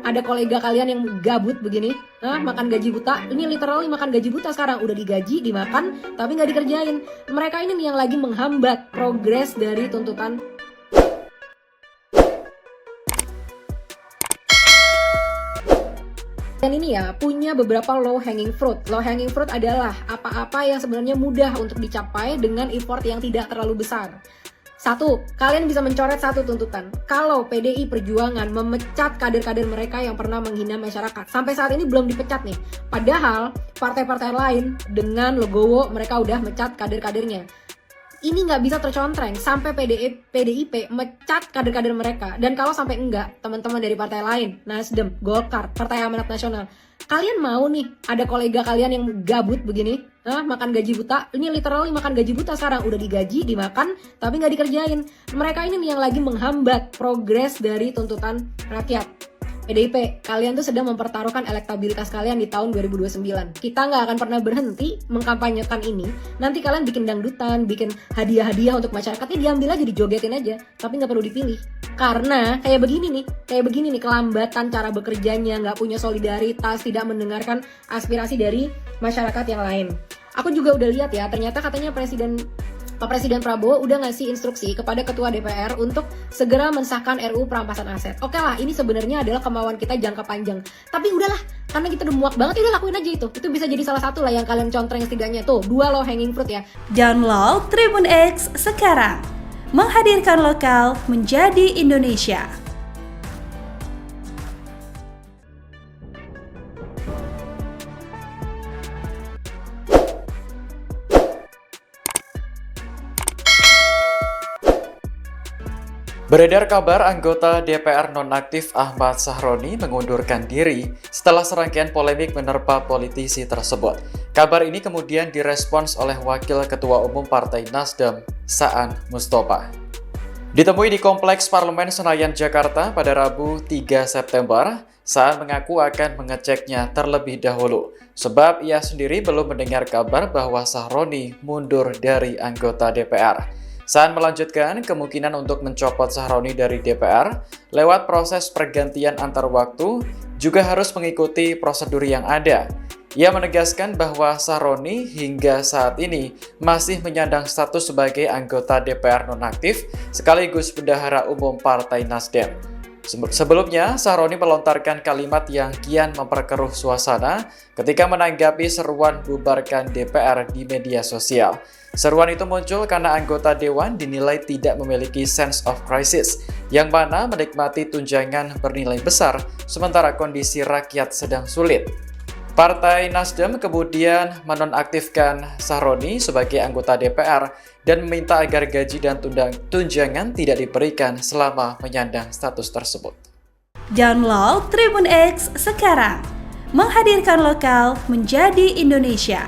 ada kolega kalian yang gabut begini, makan gaji buta. Ini literally makan gaji buta sekarang. Udah digaji, dimakan, tapi nggak dikerjain. Mereka ini nih yang lagi menghambat progres dari tuntutan. Dan ini ya, punya beberapa low hanging fruit. Low hanging fruit adalah apa-apa yang sebenarnya mudah untuk dicapai dengan effort yang tidak terlalu besar. Satu, kalian bisa mencoret satu tuntutan. Kalau PDI Perjuangan memecat kader-kader mereka yang pernah menghina masyarakat. Sampai saat ini belum dipecat nih. Padahal partai-partai lain dengan Legowo mereka udah mecat kader-kadernya. Ini nggak bisa tercontreng sampai PDIP mecat kader-kader mereka. Dan kalau sampai enggak, teman-teman dari partai lain, Nasdem, Golkar, Partai Amanat Nasional, kalian mau nih ada kolega kalian yang gabut begini, makan gaji buta. Ini literally makan gaji buta sekarang. Udah digaji, dimakan, tapi nggak dikerjain. Mereka ini nih yang lagi menghambat progres dari tuntutan rakyat. PDIP, kalian tuh sedang mempertaruhkan elektabilitas kalian di tahun 2029. Kita nggak akan pernah berhenti mengkampanyekan ini. Nanti kalian bikin dangdutan, bikin hadiah-hadiah untuk masyarakatnya, diambil aja, dijogetin aja. Tapi nggak perlu dipilih. Karena kayak begini nih kelambatan cara bekerjanya, nggak punya solidaritas, tidak mendengarkan aspirasi dari masyarakat yang lain. Aku juga udah lihat ya, ternyata katanya Pak Presiden Prabowo udah ngasih instruksi kepada Ketua DPR untuk segera mensahkan RUU perampasan aset. Oke lah, ini sebenarnya adalah kemauan kita jangka panjang. Tapi udahlah, karena kita udah muak banget, udah lakuin aja itu. Itu bisa jadi salah satu lah yang kalian contreng setidaknya. Tuh, 2 low hanging fruit ya. Download Tribun X sekarang. Menghadirkan lokal menjadi Indonesia. Beredar kabar anggota DPR nonaktif Ahmad Sahroni mengundurkan diri setelah serangkaian polemik menerpa politisi tersebut. Kabar ini kemudian direspons oleh Wakil Ketua Umum Partai Nasdem, Saan Mustafa. Ditemui di Kompleks Parlemen Senayan, Jakarta pada Rabu 3 September, Saan mengaku akan mengeceknya terlebih dahulu, sebab ia sendiri belum mendengar kabar bahwa Sahroni mundur dari anggota DPR. Saan melanjutkan kemungkinan untuk mencopot Sahroni dari DPR lewat proses pergantian antar waktu juga harus mengikuti prosedur yang ada. Ia menegaskan bahwa Sahroni hingga saat ini masih menyandang status sebagai anggota DPR nonaktif sekaligus bendahara umum Partai Nasdem. Sebelumnya, Sahroni melontarkan kalimat yang kian memperkeruh suasana ketika menanggapi seruan bubarkan DPR di media sosial. Seruan itu muncul karena anggota Dewan dinilai tidak memiliki sense of crisis, yang mana menikmati tunjangan bernilai besar, sementara kondisi rakyat sedang sulit. Partai Nasdem kemudian menonaktifkan Sahroni sebagai anggota DPR dan meminta agar gaji dan tunjangan tidak diberikan selama menyandang status tersebut. Download Tribun X sekarang. Menghadirkan lokal menjadi Indonesia.